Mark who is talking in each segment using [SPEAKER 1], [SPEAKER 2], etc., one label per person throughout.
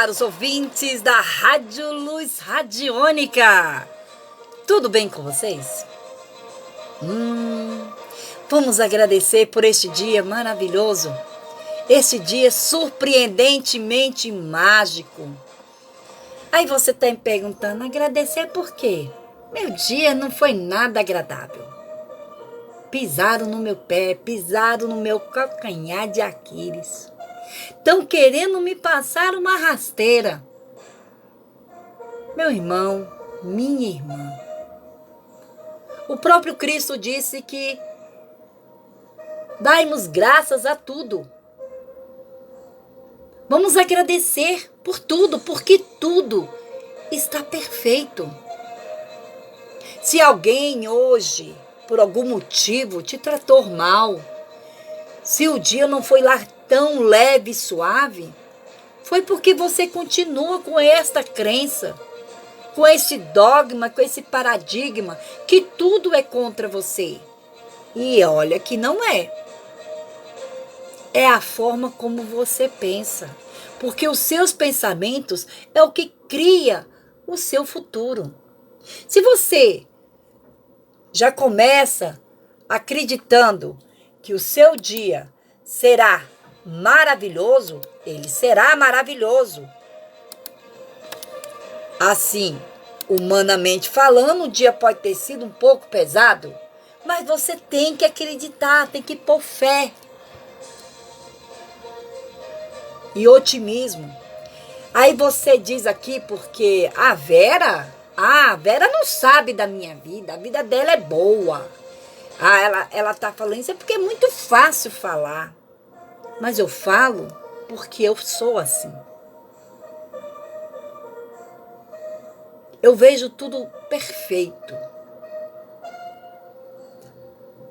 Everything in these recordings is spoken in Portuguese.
[SPEAKER 1] para os ouvintes da Rádio Luz Radiônica. Tudo bem com vocês? Vamos agradecer por este dia maravilhoso, este dia surpreendentemente mágico. Aí você está me perguntando, agradecer por quê? Meu dia não foi nada agradável. Pisaram no meu pé, pisaram no meu calcanhar de Aquiles. Estão querendo me passar uma rasteira. Meu irmão, minha irmã. O próprio Cristo disse que dai-nos graças a tudo. Vamos agradecer por tudo, porque tudo está perfeito. Se alguém hoje, por algum motivo, te tratou mal, se o dia não foi lá tão leve e suave, foi porque você continua com esta crença, com esse dogma, com esse paradigma, que tudo é contra você. E olha que não é. É a forma como você pensa. Porque os seus pensamentos é o que cria o seu futuro. Se você já começa acreditando que o seu dia será maravilhoso, ele será maravilhoso. Assim, humanamente falando, o dia pode ter sido um pouco pesado, mas você tem que acreditar, tem que pôr fé e otimismo. Aí você diz aqui porque a Vera não sabe da minha vida, a vida dela é boa. Ela tá falando isso porque é muito fácil falar. Mas eu falo porque eu sou assim. Eu vejo tudo perfeito.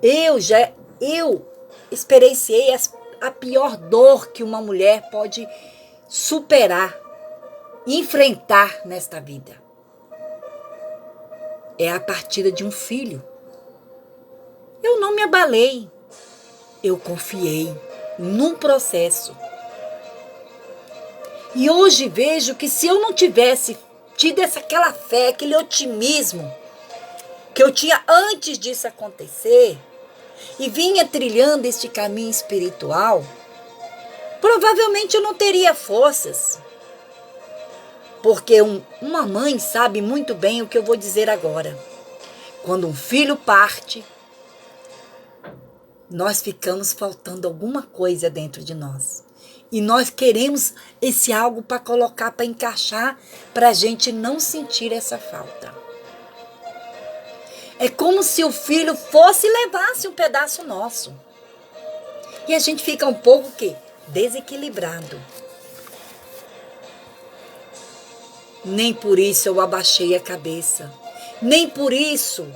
[SPEAKER 1] Eu experienciei a pior dor que uma mulher pode superar, enfrentar nesta vida. É a partida de um filho. Eu não me abalei. Eu confiei num processo. E hoje vejo que se eu não tivesse tido aquela fé, aquele otimismo que eu tinha antes disso acontecer, e vinha trilhando este caminho espiritual, provavelmente eu não teria forças. Porque uma mãe sabe muito bem o que eu vou dizer agora. Quando um filho parte, nós ficamos faltando alguma coisa dentro de nós. E nós queremos esse algo para colocar, para encaixar, para a gente não sentir essa falta. É como se o filho fosse e levasse um pedaço nosso. E a gente fica um pouco o quê? Desequilibrado. Nem por isso eu abaixei a cabeça. Nem por isso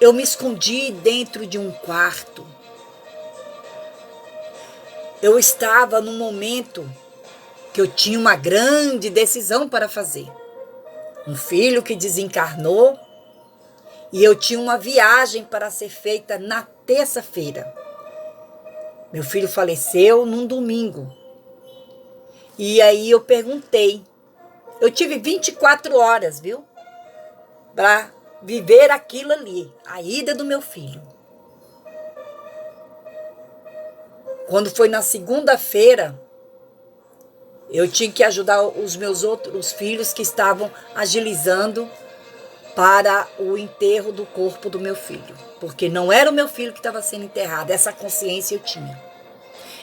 [SPEAKER 1] eu me escondi dentro de um quarto. Eu estava num momento que eu tinha uma grande decisão para fazer. Um filho que desencarnou e eu tinha uma viagem para ser feita na terça-feira. Meu filho faleceu num domingo. E aí eu perguntei. Eu tive 24 horas, viu? Para viver aquilo ali, a ida do meu filho. Quando foi na segunda-feira, eu tinha que ajudar os meus outros filhos que estavam agilizando para o enterro do corpo do meu filho. Porque não era o meu filho que estava sendo enterrado, essa consciência eu tinha.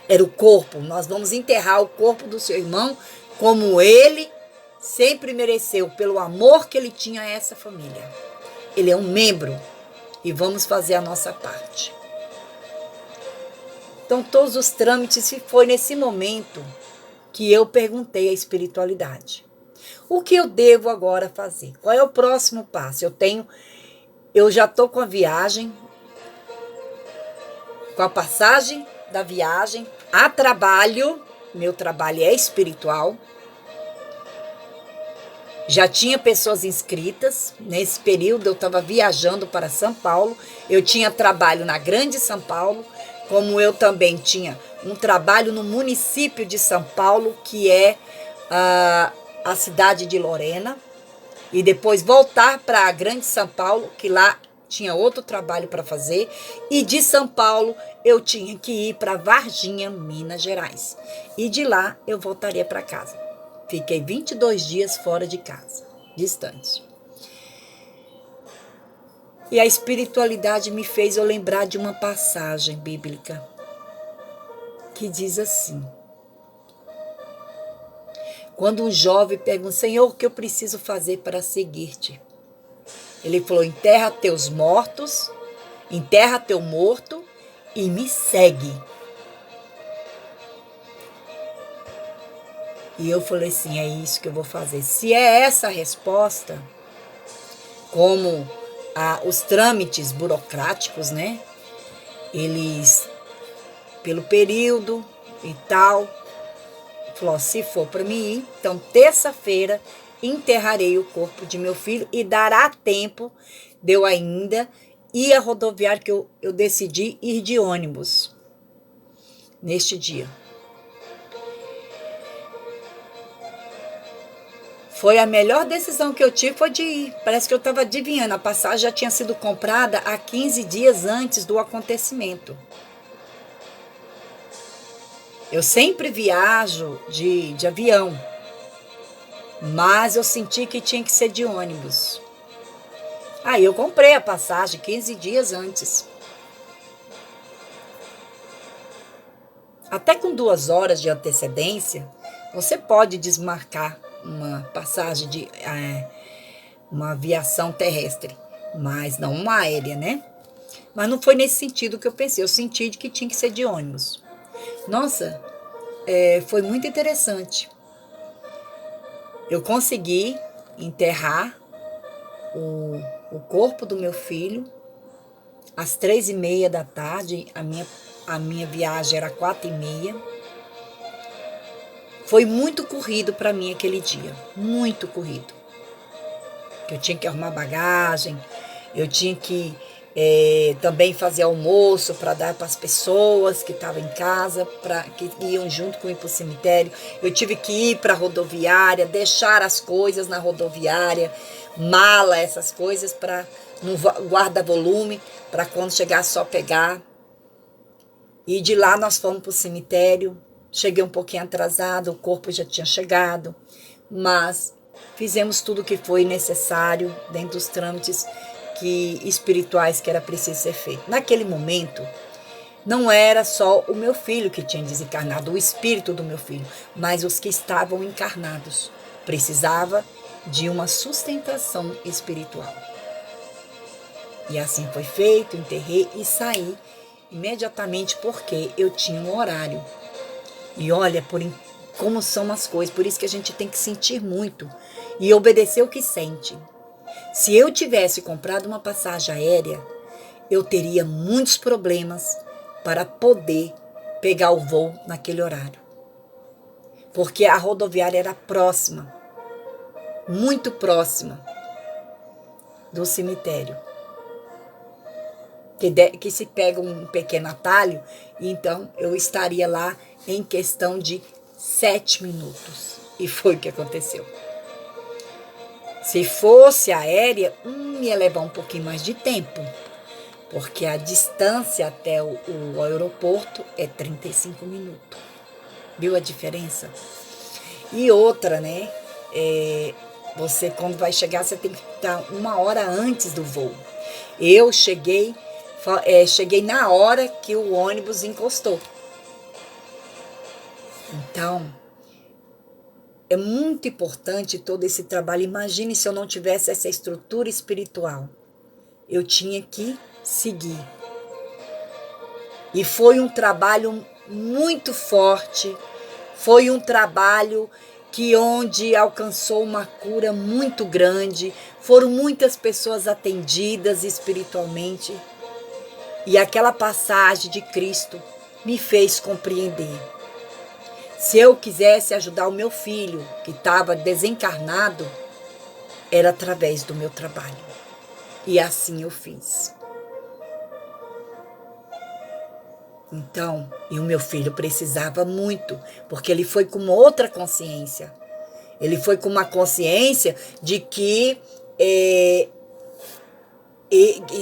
[SPEAKER 1] Era o corpo, nós vamos enterrar o corpo do seu irmão como ele sempre mereceu, pelo amor que ele tinha a essa família. Ele é um membro e vamos fazer a nossa parte. Então, todos os trâmites, se foi nesse momento que eu perguntei à espiritualidade. O que eu devo agora fazer? Qual é o próximo passo? Eu já estou com a viagem, com a passagem da viagem, a trabalho, meu trabalho é espiritual. Já tinha pessoas inscritas, nesse período eu estava viajando para São Paulo, eu tinha trabalho na Grande São Paulo, como eu também tinha um trabalho no município de São Paulo, que é a cidade de Lorena e depois voltar para a Grande São Paulo, que lá tinha outro trabalho para fazer, e de São Paulo eu tinha que ir para Varginha, Minas Gerais. E de lá eu voltaria para casa. Fiquei 22 dias fora de casa, distante. E a espiritualidade me fez eu lembrar de uma passagem bíblica que diz assim: quando um jovem pergunta, Senhor, o que eu preciso fazer para seguir-te? Ele falou, enterra teus mortos, enterra teu morto e me segue. E eu falei assim, é isso que eu vou fazer. Se é essa a resposta, como os trâmites burocráticos, né? Eles, pelo período e tal, falou, se for para mim ir, então terça-feira enterrarei o corpo de meu filho e dará tempo de eu ainda ir à rodoviária, que eu decidi ir de ônibus neste dia. Foi a melhor decisão que eu tive, foi de ir. Parece que eu estava adivinhando, a passagem já tinha sido comprada há 15 dias antes do acontecimento. Eu sempre viajo de avião, mas eu senti que tinha que ser de ônibus. Aí eu comprei a passagem 15 dias antes. Até com 2 horas de antecedência, você pode desmarcar uma passagem de uma aviação terrestre, mas não uma aérea, né? Mas não foi nesse sentido que eu pensei. Eu senti que tinha que ser de ônibus. Nossa, foi muito interessante. Eu consegui enterrar o corpo do meu filho às 3h30 da tarde. A minha viagem era 4h30. Foi muito corrido para mim aquele dia, muito corrido. Eu tinha que arrumar bagagem, eu tinha que também fazer almoço para dar para as pessoas que estavam em casa, que iam junto comigo para o cemitério. Eu tive que ir para a rodoviária, deixar as coisas na rodoviária, mala, essas coisas, para no guarda-volume, para quando chegar só pegar. E de lá nós fomos para o cemitério. Cheguei um pouquinho atrasado, o corpo já tinha chegado, mas fizemos tudo o que foi necessário dentro dos trâmites espirituais que era preciso ser feito. Naquele momento, não era só o meu filho que tinha desencarnado, o espírito do meu filho, mas os que estavam encarnados. Precisava de uma sustentação espiritual. E assim foi feito, enterrei e saí imediatamente porque eu tinha um horário. E olha como são as coisas, por isso que a gente tem que sentir muito e obedecer o que sente. Se eu tivesse comprado uma passagem aérea, eu teria muitos problemas para poder pegar o voo naquele horário. Porque a rodoviária era próxima, muito próxima do cemitério. Que se pega um pequeno atalho, então eu estaria lá em questão de 7 minutos. E foi o que aconteceu. Se fosse aérea, ia levar um pouquinho mais de tempo, porque a distância até o aeroporto é 35 minutos. Viu a diferença? E outra, né? Você, quando vai chegar, você tem que estar 1 hora antes do voo. Eu cheguei na hora que o ônibus encostou. Então, é muito importante todo esse trabalho. Imagine se eu não tivesse essa estrutura espiritual. Eu tinha que seguir. E foi um trabalho muito forte. Foi um trabalho onde alcançou uma cura muito grande. Foram muitas pessoas atendidas espiritualmente. E aquela passagem de Cristo me fez compreender. Se eu quisesse ajudar o meu filho, que estava desencarnado, era através do meu trabalho. E assim eu fiz. Então, e o meu filho precisava muito, porque ele foi com outra consciência. Ele foi com uma consciência de que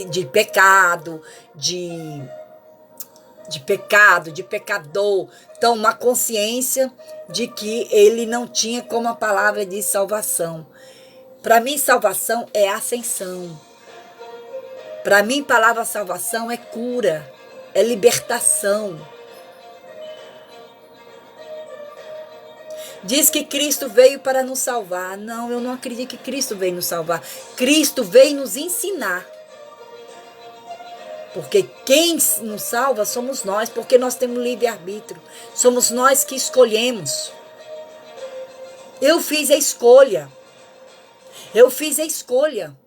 [SPEAKER 1] de pecado, de pecado, de pecador. Então, uma consciência de que ele não tinha, como a palavra diz, salvação. Para mim, salvação é ascensão. Para mim, palavra salvação é cura, é libertação. Diz que Cristo veio para nos salvar. Não, eu não acredito que Cristo veio nos salvar. Cristo veio nos ensinar. Porque quem nos salva somos nós, porque nós temos livre-arbítrio. Somos nós que escolhemos. Eu fiz a escolha. Eu fiz a escolha.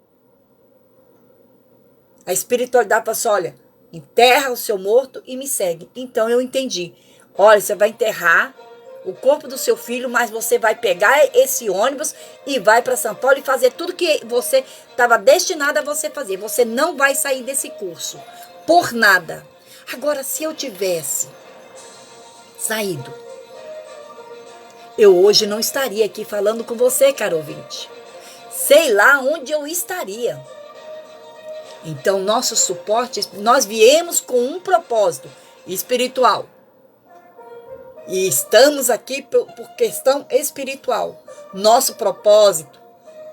[SPEAKER 1] A espiritualidade fala assim, olha, enterra o seu morto e me segue. Então eu entendi. Olha, você vai enterrar o corpo do seu filho, mas você vai pegar esse ônibus e vai para São Paulo e fazer tudo que você estava destinado a você fazer. Você não vai sair desse curso por nada. Agora, se eu tivesse saído, eu hoje não estaria aqui falando com você, caro ouvinte. Sei lá onde eu estaria. Então, nosso suporte, nós viemos com um propósito espiritual. E estamos aqui por questão espiritual. Nosso propósito,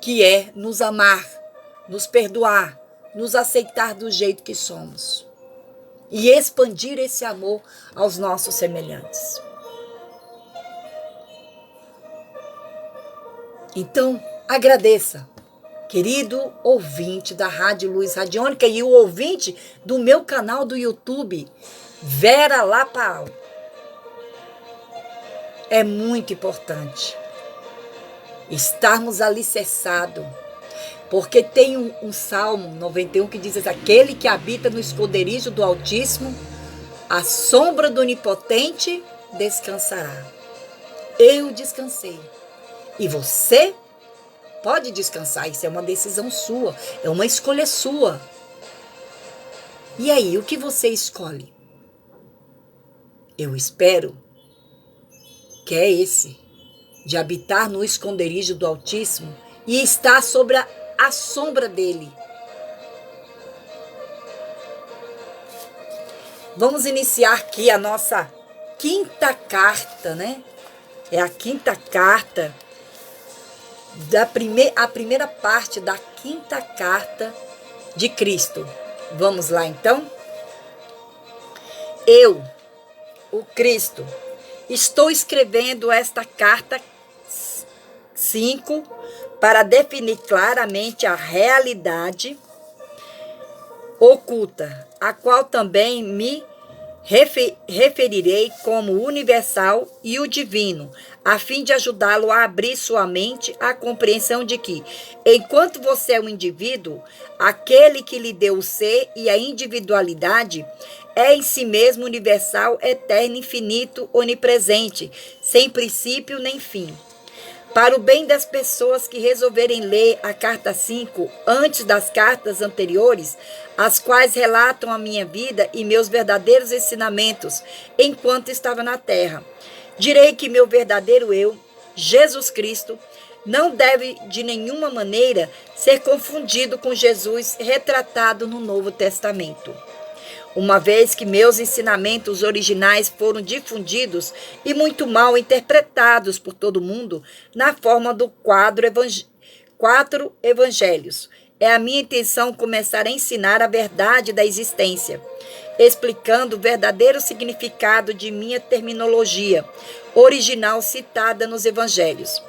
[SPEAKER 1] que é nos amar, nos perdoar, nos aceitar do jeito que somos. E expandir esse amor aos nossos semelhantes. Então, agradeça, querido ouvinte da Rádio Luz Radiônica e o ouvinte do meu canal do YouTube, Vera Lapau. É muito importante estarmos alicerçados, porque tem um Salmo 91 que diz assim, aquele que habita no esconderijo do Altíssimo, a sombra do Onipotente descansará. Eu descansei. E você pode descansar, isso é uma decisão sua, é uma escolha sua. E aí, o que você escolhe? Eu espero que é esse, de habitar no esconderijo do Altíssimo e estar sobre a sombra dele. Vamos iniciar aqui a nossa quinta carta, né? É a quinta carta, a primeira parte da quinta carta de Cristo. Vamos lá, então? Eu, o Cristo, estou escrevendo esta carta 5 para definir claramente a realidade oculta, a qual também me referirei como universal e o divino, a fim de ajudá-lo a abrir sua mente à compreensão de que, enquanto você é um indivíduo, aquele que lhe deu o ser e a individualidade é em si mesmo universal, eterno, infinito, onipresente, sem princípio nem fim. Para o bem das pessoas que resolverem ler a carta 5 antes das cartas anteriores, as quais relatam a minha vida e meus verdadeiros ensinamentos enquanto estava na terra, direi que meu verdadeiro eu, Jesus Cristo, não deve de nenhuma maneira ser confundido com Jesus retratado no Novo Testamento. Uma vez que meus ensinamentos originais foram difundidos e muito mal interpretados por todo mundo na forma do quatro evangelhos, é a minha intenção começar a ensinar a verdade da existência, explicando o verdadeiro significado de minha terminologia original citada nos evangelhos.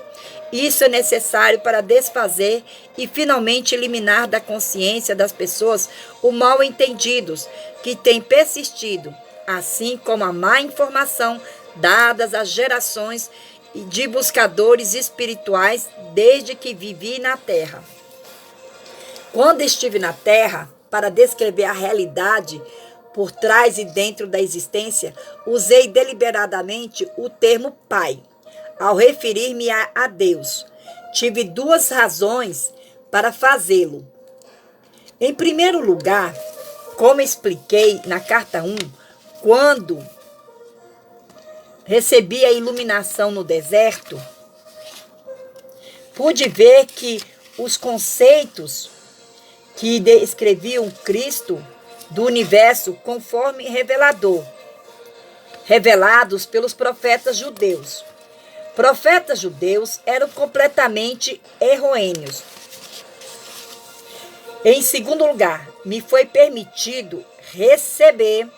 [SPEAKER 1] Isso é necessário para desfazer e finalmente eliminar da consciência das pessoas o mal entendidos que tem persistido, assim como a má informação dadas às gerações de buscadores espirituais desde que vivi na Terra. Quando estive na Terra, para descrever a realidade por trás e dentro da existência, usei deliberadamente o termo Pai. Ao referir-me a Deus, tive duas razões para fazê-lo. Em primeiro lugar, como expliquei na carta 1, quando recebi a iluminação no deserto, pude ver que os conceitos que descreviam Cristo do universo conforme revelados pelos profetas judeus. Profetas judeus eram completamente errôneos. Em segundo lugar, me foi permitido receber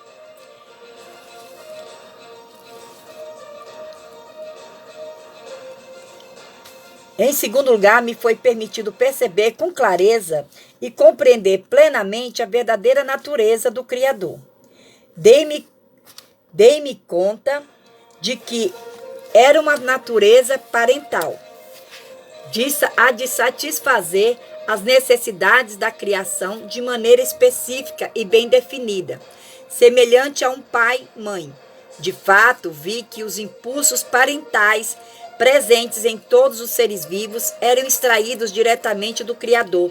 [SPEAKER 1] perceber com clareza e compreender plenamente a verdadeira natureza do Criador. Dei-me conta de que era uma natureza parental, a de satisfazer as necessidades da criação de maneira específica e bem definida, semelhante a um pai-mãe. De fato, vi que os impulsos parentais presentes em todos os seres vivos eram extraídos diretamente do Criador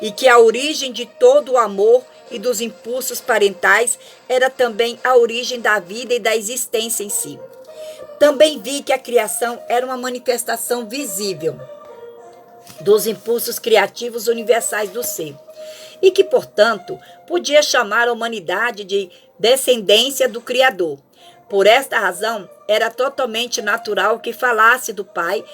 [SPEAKER 1] e que a origem de todo o amor e dos impulsos parentais era também a origem da vida e da existência em si. Também vi que a criação era uma manifestação visível dos impulsos criativos universais do ser, e que, portanto, podia chamar a humanidade de descendência do Criador. Por esta razão, era totalmente natural que falasse do Pai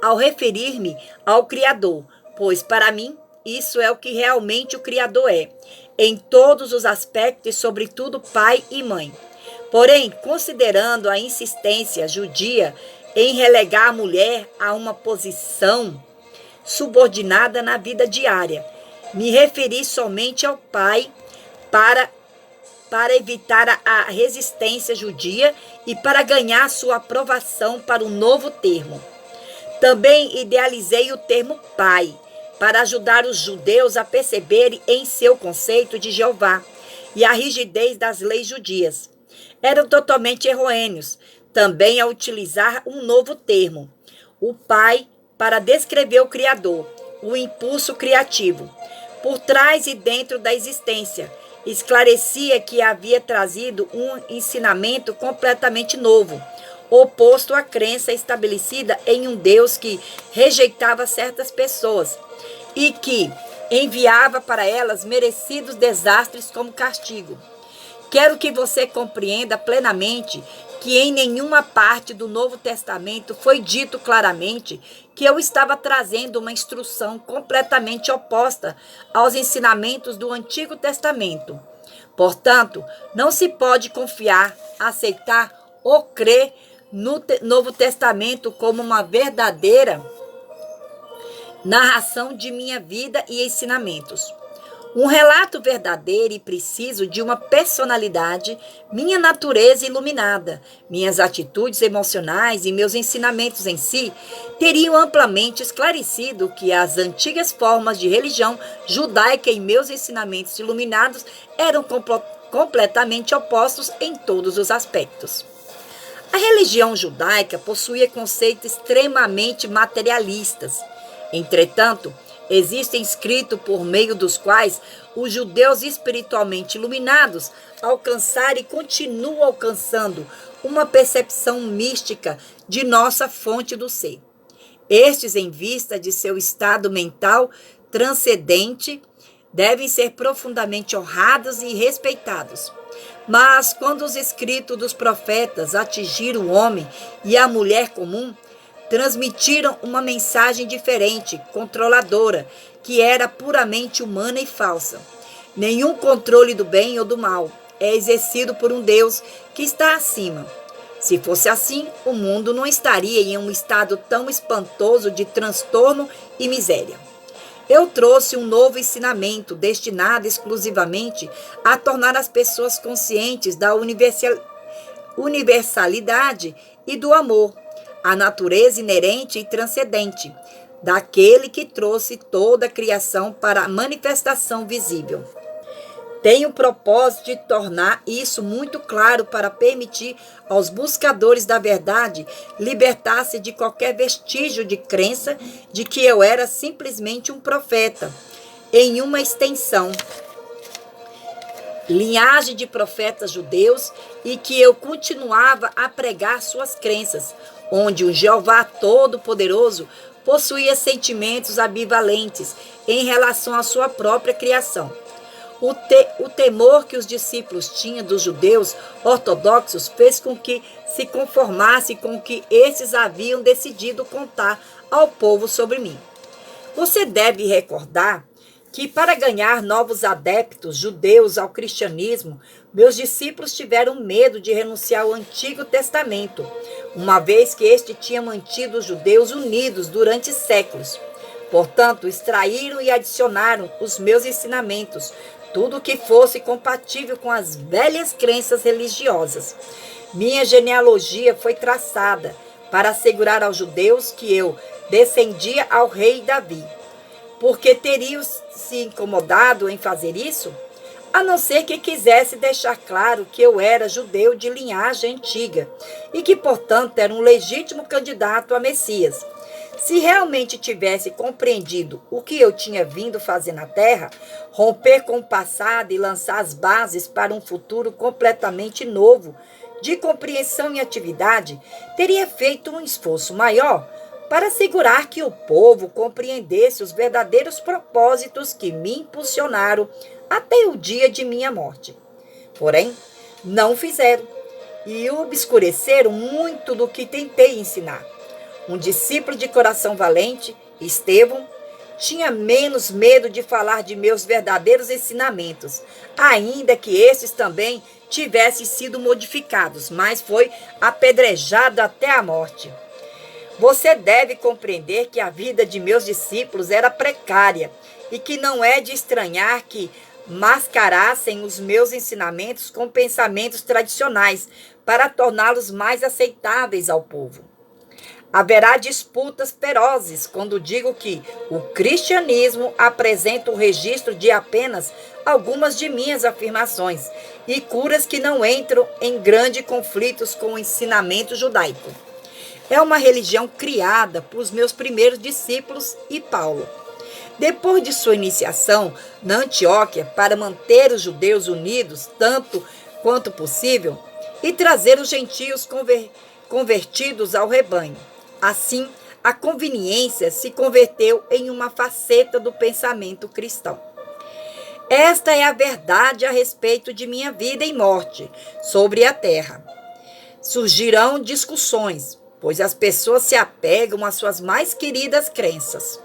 [SPEAKER 1] ao referir-me ao Criador, pois, para mim, isso é o que realmente o Criador é, em todos os aspectos, sobretudo pai e mãe. Porém, considerando a insistência judia em relegar a mulher a uma posição subordinada na vida diária, me referi somente ao pai para evitar a resistência judia e para ganhar sua aprovação para o novo termo. Também idealizei o termo pai, para ajudar os judeus a perceberem em seu conceito de Jeová e a rigidez das leis judias. Eram totalmente errôneos, também a utilizar um novo termo, o pai, para descrever o Criador, o impulso criativo, por trás e dentro da existência. Esclarecia que havia trazido um ensinamento completamente novo, oposto à crença estabelecida em um Deus que rejeitava certas pessoas e que enviava para elas merecidos desastres como castigo. Quero que você compreenda plenamente que em nenhuma parte do Novo Testamento foi dito claramente que eu estava trazendo uma instrução completamente oposta aos ensinamentos do Antigo Testamento. Portanto, não se pode confiar, aceitar ou crer no Novo Testamento como uma verdadeira narração de minha vida e ensinamentos. Um relato verdadeiro e preciso de uma personalidade, minha natureza iluminada, minhas atitudes emocionais e meus ensinamentos em si teriam amplamente esclarecido que as antigas formas de religião judaica e meus ensinamentos iluminados eram completamente opostos em todos os aspectos. A religião judaica possuía conceitos extremamente materialistas. Entretanto, existem escritos por meio dos quais os judeus espiritualmente iluminados alcançaram e continuam alcançando uma percepção mística de nossa fonte do ser. Estes, em vista de seu estado mental transcendente, devem ser profundamente honrados e respeitados. Mas quando os escritos dos profetas atingiram o homem e a mulher comum, transmitiram uma mensagem diferente, controladora, que era puramente humana e falsa. Nenhum controle do bem ou do mal é exercido por um Deus que está acima. Se fosse assim, o mundo não estaria em um estado tão espantoso de transtorno e miséria. Eu trouxe um novo ensinamento destinado exclusivamente a tornar as pessoas conscientes da universalidade e do amor, a natureza inerente e transcendente daquele que trouxe toda a criação para a manifestação visível. Tenho o propósito de tornar isso muito claro para permitir aos buscadores da verdade libertar-se de qualquer vestígio de crença de que eu era simplesmente um profeta em uma extensão, linhagem de profetas judeus e que eu continuava a pregar suas crenças, onde o Jeová Todo-Poderoso possuía sentimentos ambivalentes em relação à sua própria criação. O temor que os discípulos tinham dos judeus ortodoxos fez com que se conformasse com o que esses haviam decidido contar ao povo sobre mim. Você deve recordar que, para ganhar novos adeptos judeus ao cristianismo, meus discípulos tiveram medo de renunciar ao Antigo Testamento, uma vez que este tinha mantido os judeus unidos durante séculos. Portanto, extraíram e adicionaram os meus ensinamentos, tudo que fosse compatível com as velhas crenças religiosas. Minha genealogia foi traçada para assegurar aos judeus que eu descendia ao rei Davi. Porque teriam se incomodado em fazer isso? A não ser que quisesse deixar claro que eu era judeu de linhagem antiga e que, portanto, era um legítimo candidato a Messias. Se realmente tivesse compreendido o que eu tinha vindo fazer na terra, romper com o passado e lançar as bases para um futuro completamente novo, de compreensão e atividade, teria feito um esforço maior para assegurar que o povo compreendesse os verdadeiros propósitos que me impulsionaram até o dia de minha morte. Porém, não fizeram e obscureceram muito do que tentei ensinar. Um discípulo de coração valente, Estevão, tinha menos medo de falar de meus verdadeiros ensinamentos, ainda que esses também tivessem sido modificados, mas foi apedrejado até a morte. Você deve compreender que a vida de meus discípulos era precária e que não é de estranhar que mascarassem os meus ensinamentos com pensamentos tradicionais para torná-los mais aceitáveis ao povo. Haverá disputas ferozes quando digo que o cristianismo apresenta o registro de apenas algumas de minhas afirmações e curas que não entram em grandes conflitos com o ensinamento judaico. É uma religião criada por os meus primeiros discípulos e Paulo. Depois de sua iniciação na Antioquia para manter os judeus unidos tanto quanto possível e trazer os gentios convertidos ao rebanho. Assim, a conveniência se converteu em uma faceta do pensamento cristão. Esta é a verdade a respeito de minha vida e morte sobre a terra. Surgirão discussões, pois as pessoas se apegam às suas mais queridas crenças.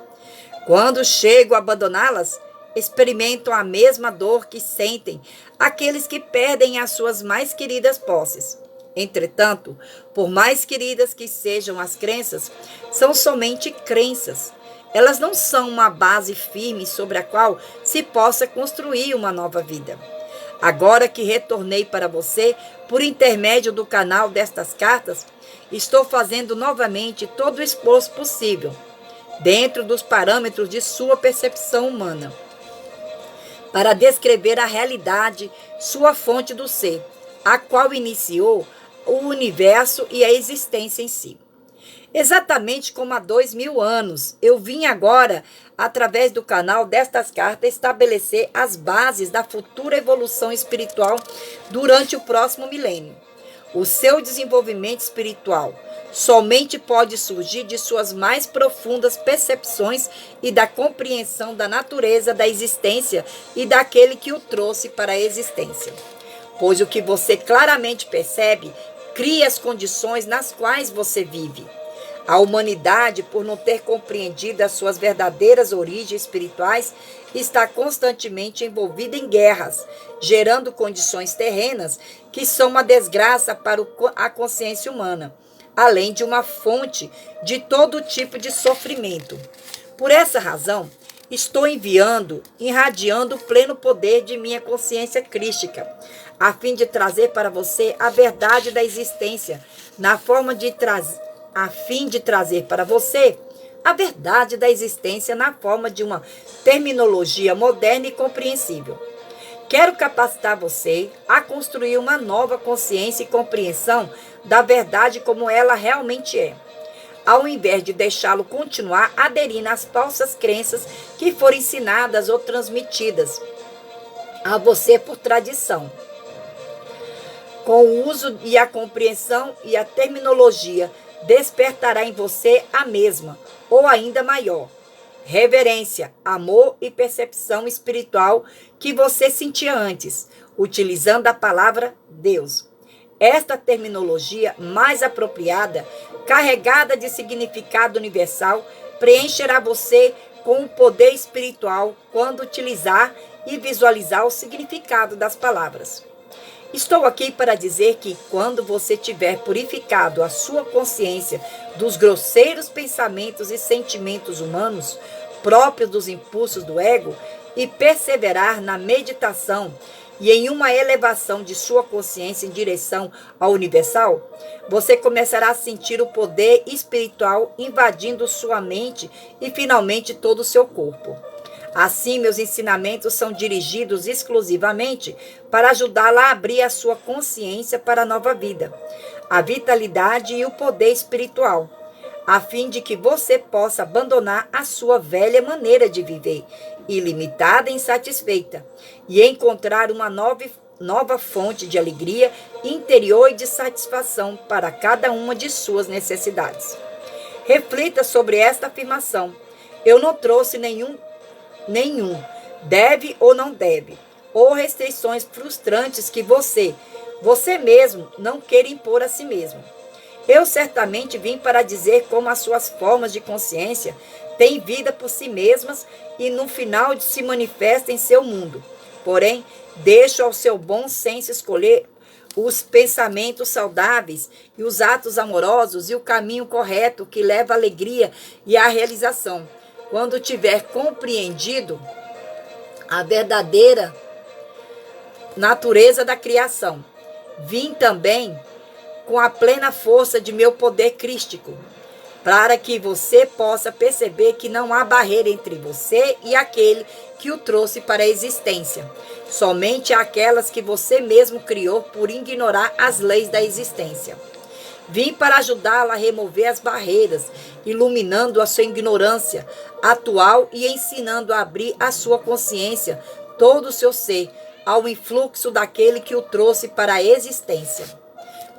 [SPEAKER 1] Quando chego a abandoná-las, experimentam a mesma dor que sentem aqueles que perdem as suas mais queridas posses. Entretanto, por mais queridas que sejam as crenças, são somente crenças. Elas não são uma base firme sobre a qual se possa construir uma nova vida. Agora que retornei para você, por intermédio do canal destas cartas, estou fazendo novamente todo o esforço possível, dentro dos parâmetros de sua percepção humana, para descrever a realidade, sua fonte do ser, a qual iniciou o universo e a existência em si. Exatamente como há 2000 anos, eu vim agora, através do canal destas cartas, estabelecer as bases da futura evolução espiritual durante o próximo milênio. O seu desenvolvimento espiritual somente pode surgir de suas mais profundas percepções e da compreensão da natureza da existência e daquele que o trouxe para a existência. Pois o que você claramente percebe cria as condições nas quais você vive. A humanidade, por não ter compreendido as suas verdadeiras origens espirituais, está constantemente envolvida em guerras, gerando condições terrenas que são uma desgraça para a consciência humana, além de uma fonte de todo tipo de sofrimento. Por essa razão, estou irradiando o pleno poder de minha consciência crística, a fim de trazer para você a verdade da existência, a fim de trazer para você a verdade da existência na forma de uma terminologia moderna e compreensível. Quero capacitar você a construir uma nova consciência e compreensão da verdade como ela realmente é, ao invés de deixá-lo continuar aderindo às falsas crenças que foram ensinadas ou transmitidas a você por tradição. Com o uso e a compreensão e a terminologia despertará em você a mesma, ou ainda maior, reverência, amor e percepção espiritual que você sentia antes, utilizando a palavra Deus. Esta terminologia mais apropriada, carregada de significado universal, preencherá você com o poder espiritual quando utilizar e visualizar o significado das palavras. Estou aqui para dizer que quando você tiver purificado a sua consciência dos grosseiros pensamentos e sentimentos humanos, próprios dos impulsos do ego, e perseverar na meditação e em uma elevação de sua consciência em direção ao universal, você começará a sentir o poder espiritual invadindo sua mente e finalmente todo o seu corpo. Assim, meus ensinamentos são dirigidos exclusivamente para ajudá-la a abrir a sua consciência para a nova vida, a vitalidade e o poder espiritual, a fim de que você possa abandonar a sua velha maneira de viver, ilimitada e insatisfeita, e encontrar uma nova fonte de alegria interior e de satisfação para cada uma de suas necessidades. Reflita sobre esta afirmação. Eu não trouxe nenhum deve ou não deve, ou restrições frustrantes que você mesmo não queira impor a si mesmo. Eu certamente vim para dizer como as suas formas de consciência têm vida por si mesmas e no final se manifestam em seu mundo. Porém, deixo ao seu bom senso escolher os pensamentos saudáveis e os atos amorosos e o caminho correto que leva à alegria e à realização. Quando tiver compreendido a verdadeira natureza da criação, vim também com a plena força de meu poder crístico, para que você possa perceber que não há barreira entre você e aquele que o trouxe para a existência. Somente aquelas que você mesmo criou por ignorar as leis da existência. Vim para ajudá-la a remover as barreiras, iluminando a sua ignorância atual e ensinando a abrir a sua consciência, todo o seu ser, ao influxo daquele que o trouxe para a existência.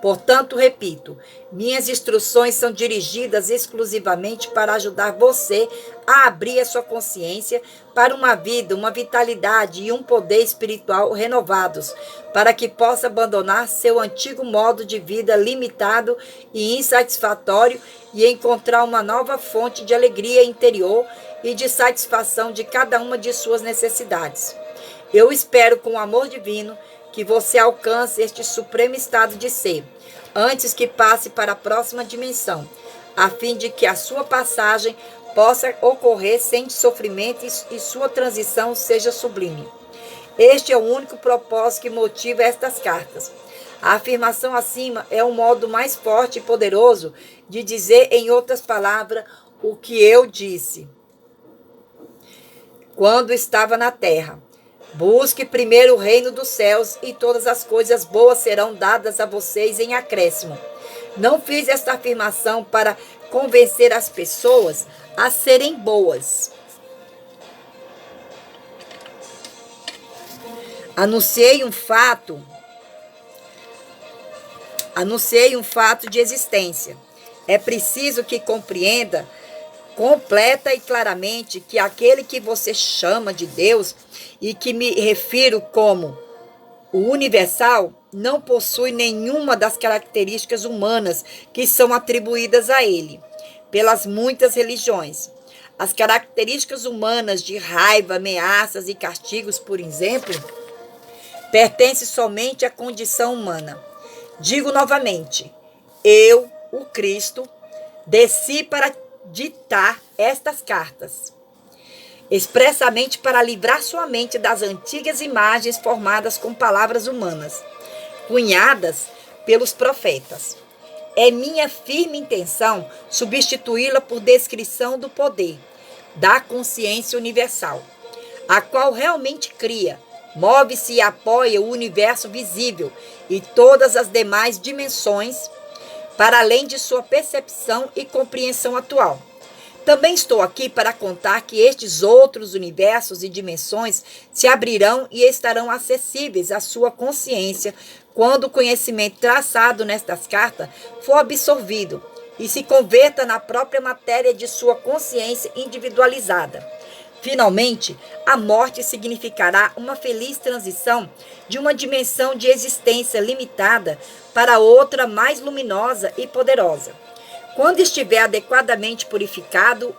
[SPEAKER 1] Portanto, repito, minhas instruções são dirigidas exclusivamente para ajudar você a abrir a sua consciência para uma vida, uma vitalidade e um poder espiritual renovados, para que possa abandonar seu antigo modo de vida limitado e insatisfatório e encontrar uma nova fonte de alegria interior e de satisfação de cada uma de suas necessidades. Eu espero, com o amor divino, que você alcance este supremo estado de ser, antes que passe para a próxima dimensão, a fim de que a sua passagem possa ocorrer sem sofrimento e sua transição seja sublime. Este é o único propósito que motiva estas cartas. A afirmação acima é um modo mais forte e poderoso de dizer, em outras palavras, o que eu disse quando estava na terra. Busque primeiro o reino dos céus e todas as coisas boas serão dadas a vocês em acréscimo. Não fiz esta afirmação para convencer as pessoas a serem boas. Anunciei um fato de existência. É preciso que compreenda completa e claramente que aquele que você chama de Deus e que me refiro como o universal não possui nenhuma das características humanas que são atribuídas a ele pelas muitas religiões. As características humanas de raiva, ameaças e castigos, por exemplo, pertencem somente à condição humana. Digo novamente, eu, o Cristo, desci para ditar estas cartas, expressamente para livrar sua mente das antigas imagens formadas com palavras humanas, cunhadas pelos profetas. É minha firme intenção substituí-la por descrição do poder, da consciência universal, a qual realmente cria, move-se e apoia o universo visível e todas as demais dimensões, para além de sua percepção e compreensão atual. Também estou aqui para contar que estes outros universos e dimensões se abrirão e estarão acessíveis à sua consciência quando o conhecimento traçado nestas cartas for absorvido e se converta na própria matéria de sua consciência individualizada. Finalmente, a morte significará uma feliz transição de uma dimensão de existência limitada para outra mais luminosa e poderosa. Quando estiver adequadamente purificado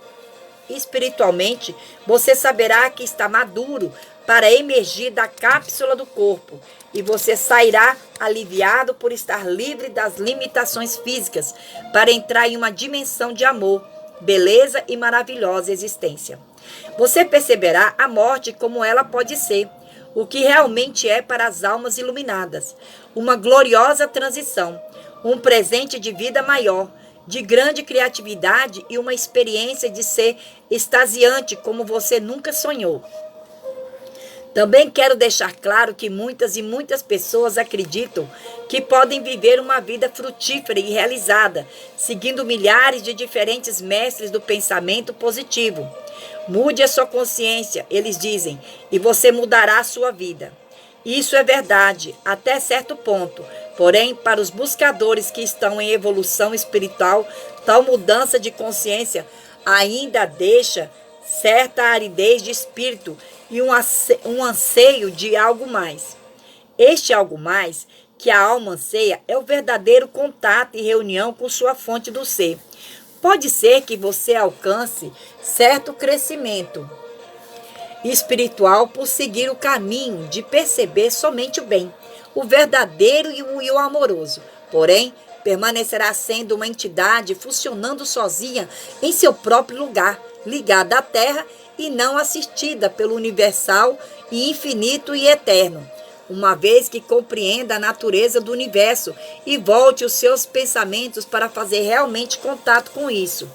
[SPEAKER 1] espiritualmente, você saberá que está maduro para emergir da cápsula do corpo e você sairá aliviado por estar livre das limitações físicas para entrar em uma dimensão de amor, beleza e maravilhosa existência. Você perceberá a morte como ela pode ser, o que realmente é para as almas iluminadas, uma gloriosa transição, um presente de vida maior, de grande criatividade e uma experiência de ser extasiante como você nunca sonhou. Também quero deixar claro que muitas e muitas pessoas acreditam que podem viver uma vida frutífera e realizada, seguindo milhares de diferentes mestres do pensamento positivo. Mude a sua consciência, eles dizem, e você mudará a sua vida. Isso é verdade, até certo ponto. Porém, para os buscadores que estão em evolução espiritual, tal mudança de consciência ainda deixa certa aridez de espírito e um anseio de algo mais. Este algo mais que a alma anseia é o verdadeiro contato e reunião com sua fonte do ser. Pode ser que você alcance certo crescimento espiritual por seguir o caminho de perceber somente o bem, o verdadeiro e o amoroso. Porém, permanecerá sendo uma entidade funcionando sozinha em seu próprio lugar, ligada à Terra e não assistida pelo universal e infinito e eterno. Uma vez que compreenda a natureza do universo e volte os seus pensamentos para fazer realmente contato com isso,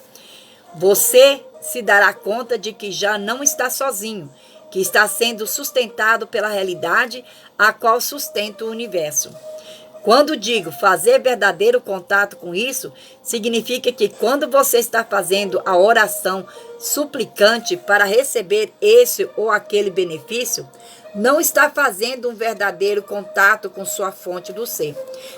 [SPEAKER 1] você se dará conta de que já não está sozinho, que está sendo sustentado pela realidade a qual sustenta o universo. Quando digo fazer verdadeiro contato com isso, significa que quando você está fazendo a oração suplicante para receber esse ou aquele benefício, não está fazendo um verdadeiro contato com sua fonte do ser.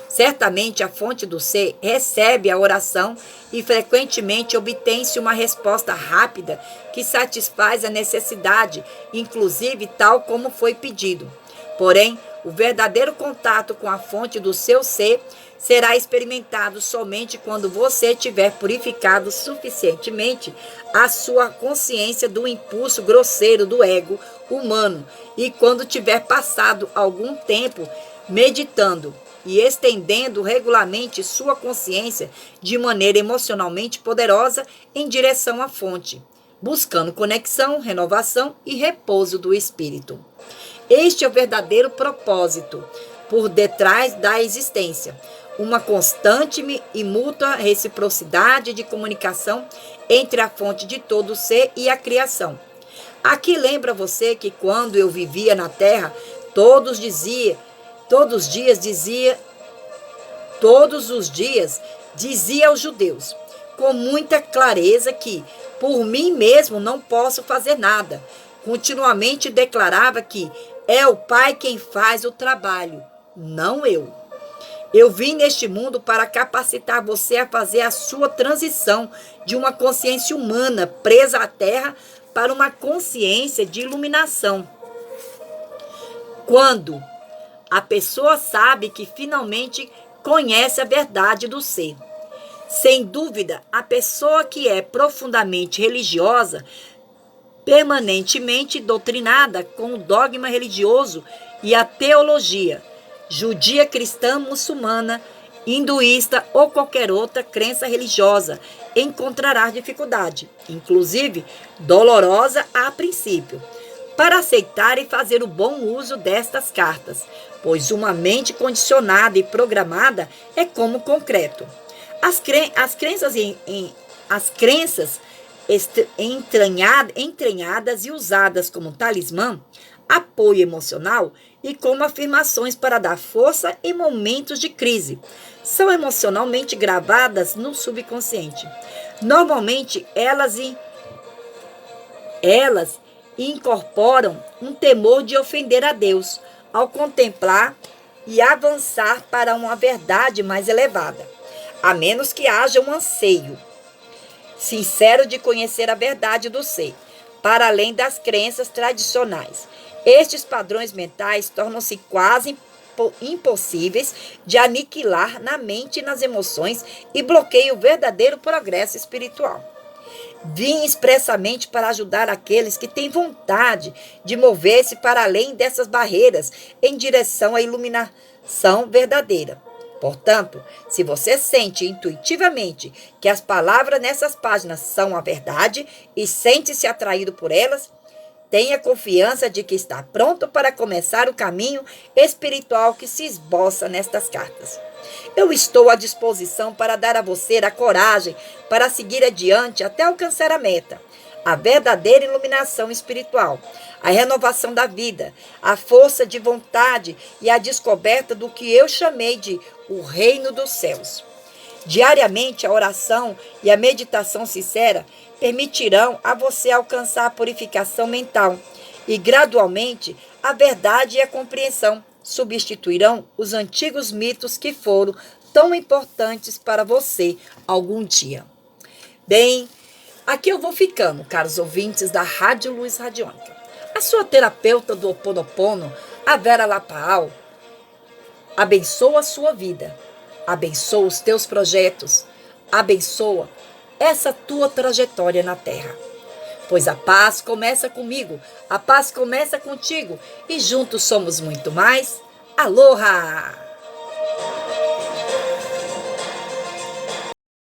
[SPEAKER 1] Certamente a fonte do ser recebe a oração e frequentemente obtém-se uma resposta rápida que satisfaz a necessidade, inclusive tal como foi pedido. Porém, o verdadeiro contato com a fonte do seu ser será experimentado somente quando você tiver purificado suficientemente a sua consciência do impulso grosseiro do ego humano e quando tiver passado algum tempo meditando e estendendo regularmente sua consciência de maneira emocionalmente poderosa em direção à fonte, buscando conexão, renovação e repouso do espírito. Este é o verdadeiro propósito por detrás da existência, uma constante e mútua reciprocidade de comunicação entre a fonte de todo o ser e a criação. Aqui lembra você que quando eu vivia na Terra, todos os dias dizia aos judeus, com muita clareza que, por mim mesmo, não posso fazer nada. Continuamente declarava que é o Pai quem faz o trabalho, não eu. Eu vim neste mundo para capacitar você a fazer a sua transição de uma consciência humana presa à Terra para uma consciência de iluminação. Quando a pessoa sabe que finalmente conhece a verdade do ser. Sem dúvida, a pessoa que é profundamente religiosa, permanentemente doutrinada com o dogma religioso e a teologia, judia, cristã, muçulmana, hinduísta ou qualquer outra crença religiosa, encontrará dificuldade, inclusive dolorosa a princípio, para aceitar e fazer o bom uso destas cartas, pois uma mente condicionada e programada é como concreto. As crenças entranhadas e usadas como talismã, apoio emocional e como afirmações para dar força em momentos de crise, são emocionalmente gravadas no subconsciente. Normalmente, elas incorporam um temor de ofender a Deus ao contemplar e avançar para uma verdade mais elevada. a menos que haja um anseio sincero de conhecer a verdade do ser, para além das crenças tradicionais. Estes padrões mentais tornam-se quase impossíveis de aniquilar na mente e nas emoções e bloqueiam o verdadeiro progresso espiritual. Vim expressamente para ajudar aqueles que têm vontade de mover-se para além dessas barreiras em direção à iluminação verdadeira. Portanto, se você sente intuitivamente que as palavras nessas páginas são a verdade e sente-se atraído por elas, tenha confiança de que está pronto para começar o caminho espiritual que se esboça nestas cartas. Eu estou à disposição para dar a você a coragem para seguir adiante até alcançar a meta, a verdadeira iluminação espiritual, a renovação da vida, a força de vontade e a descoberta do que eu chamei de o reino dos céus. Diariamente, a oração e a meditação sincera permitirão a você alcançar a purificação mental e, gradualmente, a verdade e a compreensão substituirão os antigos mitos que foram tão importantes para você algum dia. Bem, aqui eu vou ficando, caros ouvintes da Rádio Luz Radiônica. A sua terapeuta do Ho Oponopono, a Vera Lapao, abençoa a sua vida, abençoa os teus projetos, abençoa essa tua trajetória na Terra. Pois a paz começa comigo, a paz começa contigo e juntos somos muito mais. Aloha!